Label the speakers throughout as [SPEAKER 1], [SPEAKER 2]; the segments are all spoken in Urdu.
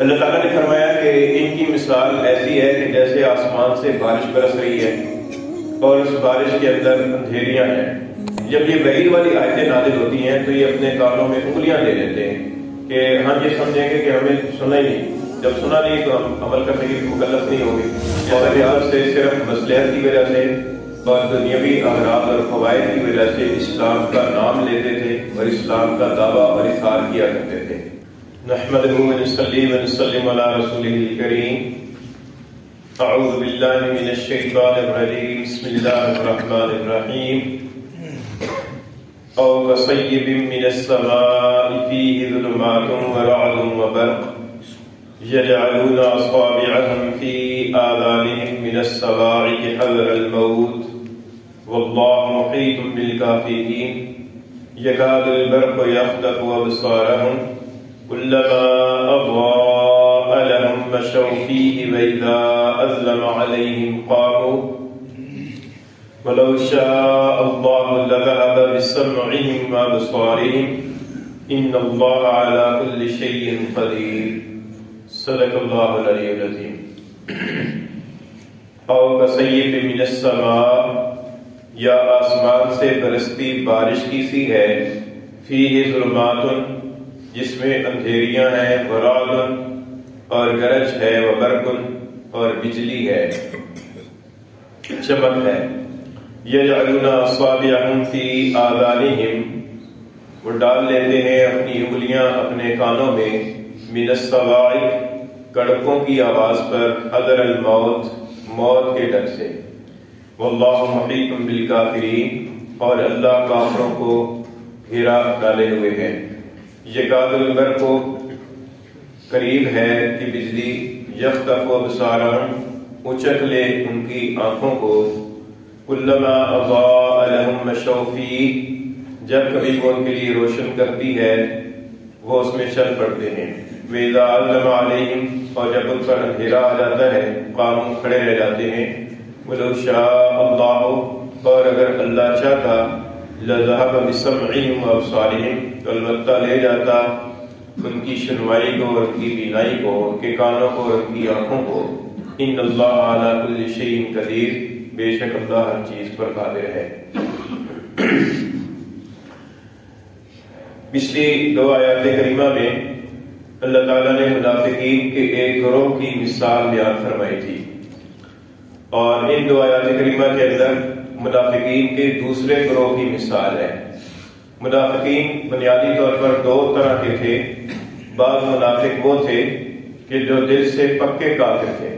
[SPEAKER 1] اللہ تعالیٰ نے فرمایا کہ ان کی مثال ایسی ہے کہ جیسے آسمان سے بارش برس رہی ہے اور اس بارش کے اندر اندھیریاں ہیں۔ جب یہ وعید والی آیتیں نازل ہوتی ہیں تو یہ اپنے کانوں میں انگلیاں لے لیتے ہیں کہ ہم یہ سمجھیں گے کہ ہمیں سنا ہی نہیں، جب سنا نہیں تو ہم عمل کرنے کی مکلف نہیں ہوں گے، اور لحاظ سے صرف مصلحت کی وجہ سے اور دنیاوی اغراض اور فوائد کی وجہ سے اسلام کا نام لیتے تھے اور اسلام کا دعویٰ اور اظہار کیا کرتے تھے۔ نحمدہ ونصلی ونسلم علی رسولہ الکریم۔ اعوذ باللہ من الشیطان الرجیم، بسم اللہ الرحمن الرحیم۔ او کصیب من السماء فیہ ظلمات ورعد وبرق یجعلون اصابعهم فی آذانهم من الصواعق حذر الموت واللہ محیط بالکافرین یکاد البرق یخطف ابصارهم كلما أضاء لهم مشوا فيه وإذا أظلم عليهم قاموا ولو شاء الله لذهب بسمعهم وأبصارهم إن الله على كل شيء قدير صدق الله العلي العظيم۔ أو كصيب من السماء، یا آسمان سے برستی بارش کی سی ہے، فیہ ظلمات، جس میں اندھیریاں ہیں، ورعد، اور گرج ہے، وبرق، اور بجلی ہے، چمک ہے، یجعلون اصابعهم فی آذانہم، وہ ڈال لیتے ہیں اپنی انگلیاں اپنے کانوں میں، من الصواعق، کڑکوں کی آواز پر، حذر الموت، موت کے ڈر سے، واللہ محیط بالکافرین، اور اللہ کافروں کو گھیرا ڈالے ہوئے ہے۔ یکاد البرق، قریب ہے کہ بجلی، یخطف ابصارهم، اچک لے ان کی آنکھوں کو، کلما اضاء لهم مشوا فیہ، جب کبھی وہ ان کے لیے روشن کرتی ہے وہ اس میں چل پڑتے ہیں، وَإِذَا أَظْلَمَ عَلَيْهِمْ، اور جب ان پر اندھیرا آ جاتا ہے، قاموا، کھڑے رہ جاتے ہیں، وَلَوْ شَاءَ اللَّهُ، اور اگر اللہ چاہتا، لَذَهَبَ بِسَمْعِهِمْ وَأَبْصَارِهِمْ، تو البتہ لے جاتا ان کی سنوائی کو اور ان کی بینائی کو، ان کے کانوں کو اور ان کی آنکھوں کو۔ ان اللہ علی کل شیء قدیر، بے شک اللہ ہر چیز پر قادر ہے۔ پچھلی دو آیات کریمہ میں اللہ تعالیٰ نے منافقین کے ایک گروہ کی مثال بیان فرمائی تھی، اور ان دو آیات کریمہ کے اندر منافقین کے دوسرے گروہ کی مثال ہے۔ منافقین بنیادی طور پر دو طرح کے تھے۔ بعض منافق وہ تھے کہ جو دل سے پکے کافر تھے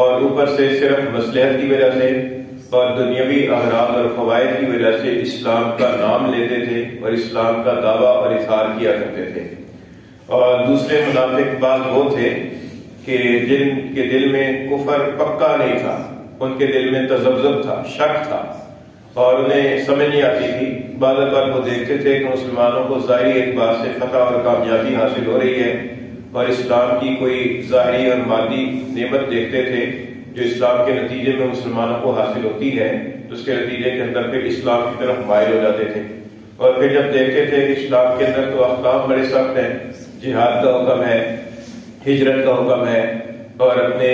[SPEAKER 1] اور اوپر سے صرف مصلحت کی وجہ سے اور دنیاوی اغراض اور فوائد کی وجہ سے اسلام کا نام لیتے تھے اور اسلام کا دعویٰ اور اظہار کیا کرتے تھے۔ اور دوسرے منافق بعض وہ تھے کہ جن کے دل میں کفر پکا نہیں تھا، ان کے دل میں تذبذب تھا، شک تھا، اور انہیں سمجھ نہیں آتی تھی۔ بعض اوقات وہ دیکھتے تھے کہ مسلمانوں کو ظاہری اعتبار سے فتح اور کامیابی حاصل ہو رہی ہے، اور اسلام کی کوئی ظاہری اور مادی نعمت دیکھتے تھے جو اسلام کے نتیجے میں مسلمانوں کو حاصل ہوتی ہے، تو اس کے نتیجے کے اندر پھر اسلام کی طرف مائل ہو جاتے تھے۔ اور پھر جب دیکھتے تھے کہ اسلام کے اندر تو احکام بڑے سخت ہیں، جہاد کا حکم ہے، ہجرت کا حکم ہے، اور اپنے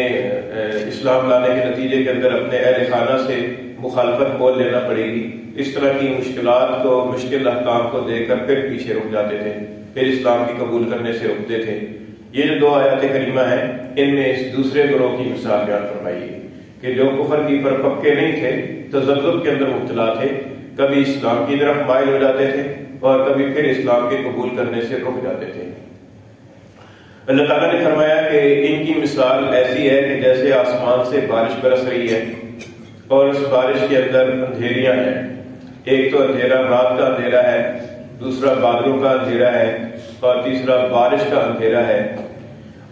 [SPEAKER 1] اسلام لانے کے نتیجے کے اندر اپنے اہل خانہ سے مخالفت بول لینا پڑے گی، اس طرح کی مشکلات کو، مشکل احکام کو دیکھ کر پھر پیچھے رک جاتے تھے، پھر اسلام کی قبول کرنے سے رکتے تھے۔ یہ جو دو آیات کریمہ ہیں، ان میں اس دوسرے گروہ کی مثال بیان فرمائی ہے کہ جو کفر کی پر پکے نہیں تھے، تذبذب کے اندر مبتلا تھے، کبھی اسلام کی طرف مائل ہو جاتے تھے اور کبھی پھر اسلام کے قبول کرنے سے رک جاتے تھے۔ اللہ تعالیٰ نے فرمایا کہ ان کی مثال ایسی ہے کہ جیسے آسمان سے بارش برس رہی ہے اور اس بارش کے اندر اندھیریاں ہیں۔ ایک تو اندھیرا رات کا اندھیرا ہے، دوسرا بادلوں کا اندھیرا ہے، اور تیسرا بارش کا اندھیرا ہے،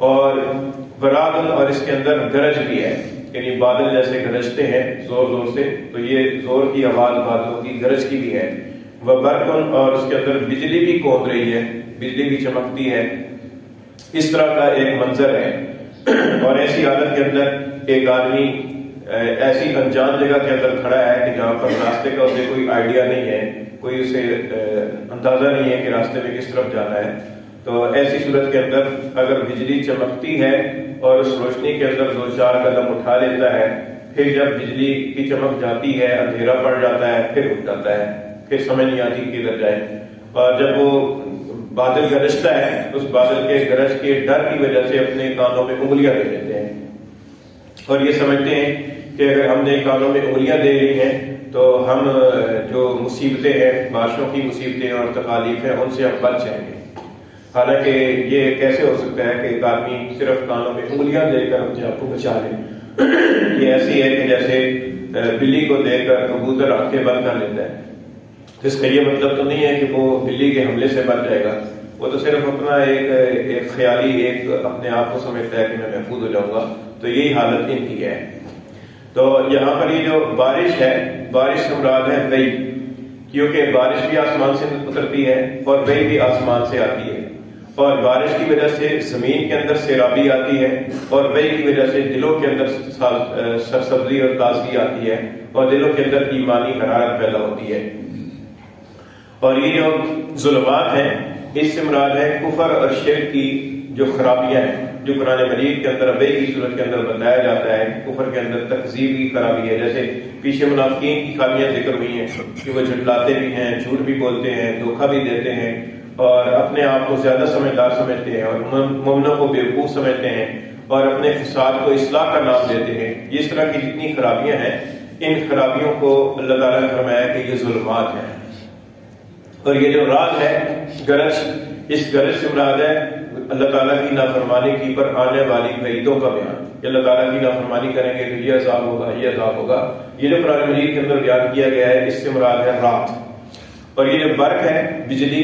[SPEAKER 1] اور ورعد، اور اس کے اندر گرج بھی ہے، یعنی بادل جیسے گرجتے ہیں زور زور سے، تو یہ زور کی آواز بادلوں کی، گرج کی بھی ہے۔ وبرق، اور اس کے اندر بجلی بھی کونپ رہی ہے، بجلی بھی چمکتی ہے۔ اس طرح کا ایک منظر ہے، اور ایسی حالت کے اندر ایک آدمی ایسی انجان جگہ کے اندر کھڑا ہے کہ جہاں پر راستے کا اسے کوئی آئیڈیا نہیں ہے، کوئی اسے اندازہ نہیں ہے کہ راستے میں کس طرف جانا ہے، تو ایسی صورت کے اندر اگر بجلی چمکتی ہے اور اس روشنی کے اندر 2-4 قدم اٹھا لیتا ہے، پھر جب بجلی کی چمک جاتی ہے، اندھیرا پڑ جاتا ہے، پھر اٹھ جاتا ہے، پھر سمجھ نہیں آتی کدھر جائے۔ اور جب وہ بادل گرجتا ہے، اس بادل کے گرج کے ڈر کی وجہ سے اپنے کانوں میں انگلیاں دے دیتے ہیں اور یہ سمجھتے ہیں کہ اگر ہم نے کانوں میں انگلیاں دے لی ہیں تو ہم جو مصیبتیں ہیں، بارشوں کی مصیبتیں اور تکالیف ہیں، ان سے ہم بچ جائیں گے۔ حالانکہ یہ کیسے ہو سکتا ہے کہ ایک آدمی صرف کانوں میں انگلیاں دے کر اپنے آپ کو بچا لے؟ یہ ایسی ہے کہ جیسے بلی کو دے کر کبوتر آنکھیں بند کر لیتا ہے۔ اس کا یہ مطلب تو نہیں ہے کہ وہ بلی کے حملے سے بچ جائے گا، وہ تو صرف اپنا ایک خیالی ایک اپنے آپ کو سمجھتا ہے کہ میں محفوظ ہو جاؤں گا۔ تو یہی حالت ان کی ہے۔ تو یہاں پر یہ جو بارش ہے، بارش سے مراد ہے وحی، کیونکہ بارش بھی آسمان سے اترتی ہے اور وحی بھی آسمان سے آتی ہے، اور بارش کی وجہ سے زمین کے اندر سیرابی آتی ہے، اور وحی کی وجہ سے دلوں کے اندر سرسبزی اور تازگی آتی ہے، اور دلوں کے اندر ایمانی حرارت پیدا ہوتی ہے۔ اور یہ جو ظلمات ہیں، اس سے مراد ہے کفر اور شرک کی جو خرابیاں ہیں، جو قرآن مجید کے اندر وحی کی صورت کے اندر بتایا جاتا ہے۔ کفر کے اندر تکذیب کی خرابی ہے، جیسے پیچھے منافقین کی خرابیاں ذکر ہوئی ہیں کہ وہ جھٹلاتے بھی ہیں، جھوٹ بھی بولتے ہیں، دھوکہ بھی دیتے ہیں، اور اپنے آپ کو زیادہ سمجھدار سمجھتے ہیں، اور مومنوں کو بیوقوف سمجھتے ہیں، اور اپنے فساد کو اصلاح کا نام دیتے ہیں۔ اس طرح کی جتنی خرابیاں ہیں، ان خرابیوں کو اللہ تعالیٰ نے فرمایا کہ یہ ظلمات ہیں۔ اور یہ جو رات ہے، گرج، اس گرج سے مراد ہے اللہ تعالیٰ کی نافرمانی کی پر آنے والی وعیدوں کا بیان۔ کہ اللہ تعالیٰ کی نافرمانی کریں گے تو یہ عذاب ہوگا، یہ عذاب ہوگا۔ یہ جو قرآن مجید کے اندر بیان کیا گیا ہے، اس سے مراد ہے رات۔ اور یہ جو برق ہے، بجلی،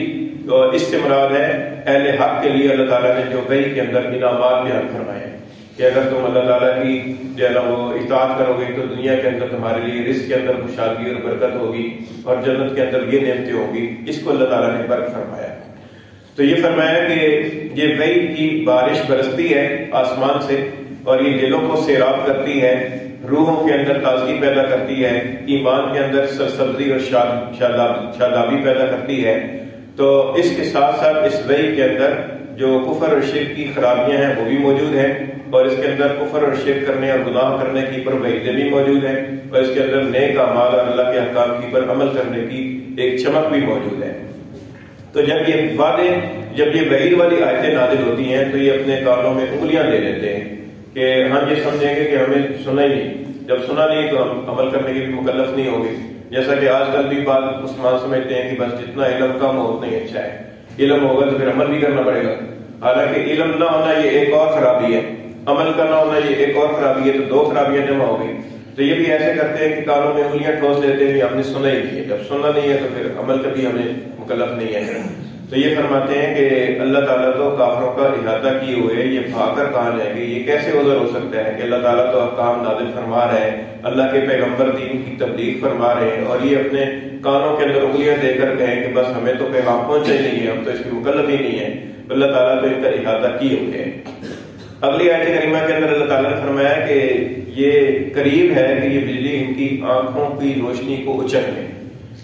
[SPEAKER 1] اور اس سے مراد ہے اہل حق کے لیے اللہ تعالیٰ نے جو وحی کے اندر انعامات بیان فرمائے ہیں کہ اگر تم اللہ تعالیٰ کی جو ہے نا وہ اطاعت کرو گے تو دنیا کے اندر تمہارے لیے رزق کے اندر خوشحالی اور برکت ہوگی، اور جنت کے اندر یہ نعمتیں ہوں گی۔ اس کو اللہ تعالیٰ نے برق فرمایا۔ تو یہ فرمایا کہ یہ وحی کی بارش برستی ہے آسمان سے، اور یہ دلوں کو سیراب کرتی ہے، روحوں کے اندر تازگی پیدا کرتی ہے، ایمان کے اندر سرسبزی اور شادابی پیدا کرتی ہے۔ تو اس کے ساتھ ساتھ اس وحی کے اندر جو کفر اور شرک کی خرابیاں ہیں وہ بھی موجود ہیں، اور اس کے اندر کفر اور شرک کرنے اور گناہ کرنے کی پر وعیدیں بھی موجود ہیں، اور اس کے اندر نیک اعمال اور اللہ کے احکام کی پر عمل کرنے کی ایک چمک بھی موجود ہے۔ تو جب یہ وعید والی آیتیں نازل ہوتی ہیں تو یہ اپنے کانوں میں انگلیاں لے لیتے ہیں کہ ہم یہ سمجھیں گے کہ ہمیں سنا ہی نہیں، جب سنا نہیں تو ہم عمل کرنے کی بھی مکلف نہیں ہوگی۔ جیسا کہ آج کل بھی بات مسلمان سمجھتے ہیں کہ بس جتنا علم کم ہو اتنا ہی اچھا ہے، علم ہوگا تو پھر عمل بھی کرنا پڑے گا۔ حالانکہ علم نہ ہونا یہ ایک اور خرابی ہے، عمل کرنا ہونا یہ ایک اور خرابی ہے، تو دو خرابیاں جمع ہو گئی۔ تو یہ بھی ایسے کرتے ہیں کہ کانوں میں انگلیاں ٹھوس لیتے ہیں، ہم نے سنا ہی نہیں ہے، جب سننا نہیں ہے تو پھر عمل کا بھی ہمیں مکلف نہیں ہے۔ تو یہ فرماتے ہیں کہ اللہ تعالیٰ تو کافروں کا احاطہ کیے ہوئے یہ بھاگ کر کہاں جائیں گے؟ یہ کیسے عذر ہو سکتا ہے کہ اللہ تعالیٰ تو احکام نازل فرما رہے ہیں، اللہ کے پیغمبر دین کی تبلیغ فرما رہے ہیں، اور یہ اپنے کانوں کے اندر انگلیاں دے کر کہیں کہ بس ہمیں تو پیغام پہنچا ہی نہیں ہے، ہم تو اس کی مکلف ہی نہیں ہے۔ اللہ تعالیٰ تو ان کا احاطہ کیے ہوئے ہیں۔ اگلی آیت کریمہ کے اندر اللہ تعالیٰ نے فرمایا کہ یہ قریب ہے کہ یہ بجلی ان کی آنکھوں کی روشنی کو اچک لے،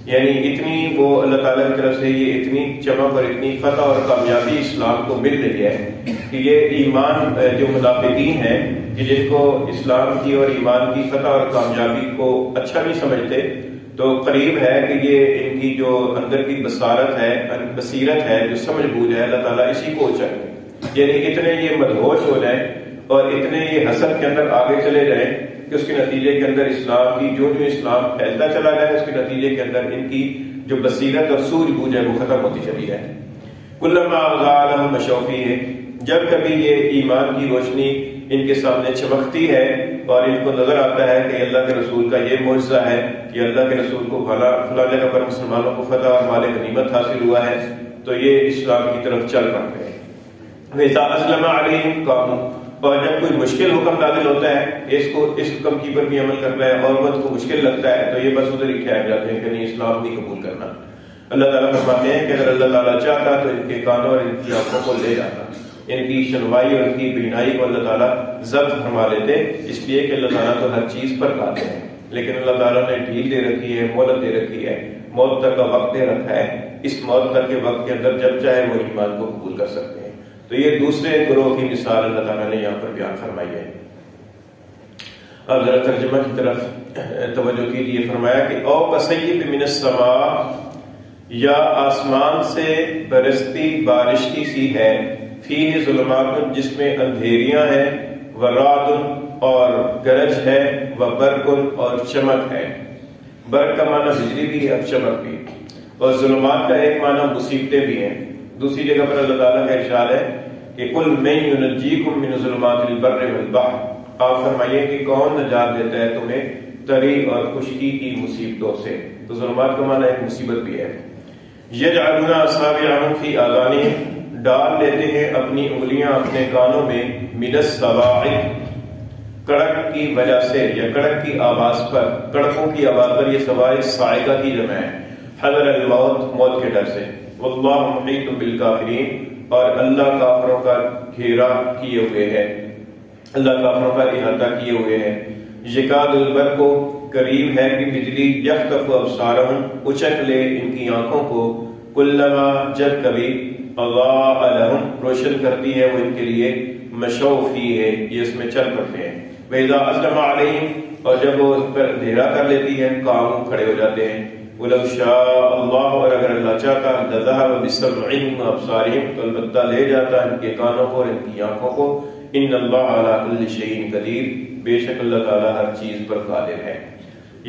[SPEAKER 1] یعنی اتنی وہ اللہ تعالیٰ کی طرف سے یہ اتنی چمک اور اتنی فتح اور کامیابی اسلام کو مل رہی ہے کہ یہ ایمان جو منافقین ہیں کہ جن کو اسلام کی اور ایمان کی فتح اور کامیابی کو اچھا نہیں سمجھتے، تو قریب ہے کہ یہ ان کی جو اندر کی بصیرت ہے، جو سمجھ بوجھ ہے، اللہ تعالیٰ اسی کو اچک لے، یعنی اتنے یہ مدہوش ہو جائیں اور اتنے یہ حسد کے اندر آگے چلے جائیں کہ اس کے نتیجے کے اندر اسلام کی جو اسلام پھیلتا چلا جائے، اس کے نتیجے کے اندر ان کی جو بصیرت اور سوجھ بوجھ ہے وہ ختم ہوتی چلی جائے۔ کلما اضاء لهم مشوا فیہ، جب کبھی یہ ایمان کی روشنی ان کے سامنے چمکتی ہے اور ان کو نظر آتا ہے کہ اللہ کے رسول کا یہ معجزہ ہے کہ اللہ کے رسول کو فلاں جگہ پر مسلمانوں کو فتح اور مال غنیمت حاصل ہوا ہے، تو یہ اسلام کی طرف چل پڑتے ہیں۔ وَإِذَا أَسْلَمَ عَلَيْهِمْ قَامُوا، اور جب کوئی مشکل حکم نازل ہوتا ہے، اس حکم کی پر بھی عمل کرنا ہے اور وقت کو مشکل لگتا ہے، تو یہ بس ادھر ہی ٹھہر جاتے ہیں کہ نہیں، اسلام نہیں قبول کرنا۔ اللہ تعالیٰ فرماتے ہیں کہ اگر اللہ تعالیٰ چاہتا تو ان کے کانوں اور ان کی آنکھوں کو لے جاتا، ان کی شنوائی اور ان کی بینائی کو اللہ تعالیٰ ضبط فرما لیتے، اس لیے کہ اللہ تعالیٰ تو ہر چیز پر قادر ہے، لیکن اللہ تعالیٰ نے ڈھیل دے رکھی ہے، مہلت دے رکھی ہے، موت تک کا وقت دے رکھا ہے اس موت تک کے وقت کے اندر جب چاہے وہ ایمان کو قبول کر سکتے ہیں۔ تو یہ دوسرے گروہ کی مثال اللہ تعالیٰ نے یہاں پر بیان فرمائی ہے۔ اب ذرا ترجمہ کی طرف توجہ کیجیے۔ فرمایا کہ او کصیب من السماء، یا آسمان سے برستی بارش کی سی ہے، فیہ ظلمات، جس میں اندھیریاں ہیں، ورعد، اور گرج ہے، وبرق، اور چمک ہے۔ برق کا معنی بجلی بھی ہے اور چمک بھی، اور ظلمات کا ایک معنی مصیبتیں بھی ہیں۔ دوسری جگہ پر اللہ تعالیٰ کا ارشاد ہے کہ قل من ینجیکم من ظلمات البر والبحر، آپ فرمائیے کہ کون نجات دیتا ہے تمہیں تری اور خشکی کی مصیبتوں سے۔ تو ظلمات کا معنی ایک مصیبت بھی ہے۔ یجعلون اصابعهم فی آذانہم، ڈال لیتے ہیں اپنی انگلیاں اپنے کانوں میں، من الصواعق، کڑک کی وجہ سے یا کڑک کی آواز پر، کڑکوں کی آواز پر، یہ صواعق صاعقہ کی جمع ہے، حذر الموت، موت کے ڈر سے۔ واللہ محیط بالکافرین، اور اللہ کافروں کا گھیرا کیے ہوئے ہے، اللہ کافروں کا احاطہ کیے ہوئے ہیں۔ یکاد البرق، قریب ہے کہ بجلی، یخطف ابصارہم، اچک لے ان کی آنکھوں کو، کلما، جب کبھی، اضاء لہم، روشن کرتی ہے وہ ان کے لیے، مشوا فیہ، یہ اس میں چل پڑتے ہیں، وَإِذَا أَظْلَمَ عَلَيْهِمْ، اور جب وہ اس پر اندھیرا کر لیتی ہے، قاموا، کھڑے ہو جاتے ہیں۔ وَلَوْ شَاءَ اللَّهُ، اور اگر اللہ چاہتا، لَذَهَبَ بِسَمْعِهِمْ وَأَبْصَارِهِمْ، تو البتہ لے جاتا ان کے کانوں کو اور ان کی آنکھوں کو۔ إِنَّ اللَّهَ عَلَىٰ كُلِّ شَيْءٍ قَدِيرٌ، بے شک اللہ تعالیٰ ہر چیز پر قادر ہے۔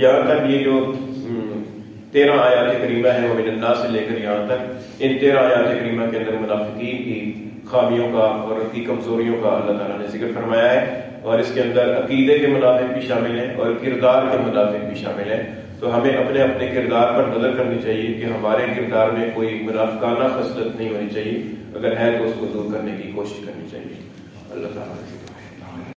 [SPEAKER 1] یہاں تک یہ جو 13 آیات کریمہ ہے، وَمِنَ النَّاسِ سے لے کر یہاں تک، ان 13 آیات کریمہ کے اندر منافقین کی خامیوں کا اور ان کی کمزوریوں کا اللہ تعالیٰ نے ذکر فرمایا ہے، اور اس کے اندر عقیدے کے منافق بھی شامل ہیں اور کردار کے منافق بھی شامل ہیں۔ تو ہمیں اپنے اپنے کردار پر نظر کرنی چاہیے کہ ہمارے کردار میں کوئی منافقانہ خصلت نہیں ہونی چاہیے، اگر ہے تو اس کو دور کرنے کی کوشش کرنی چاہیے۔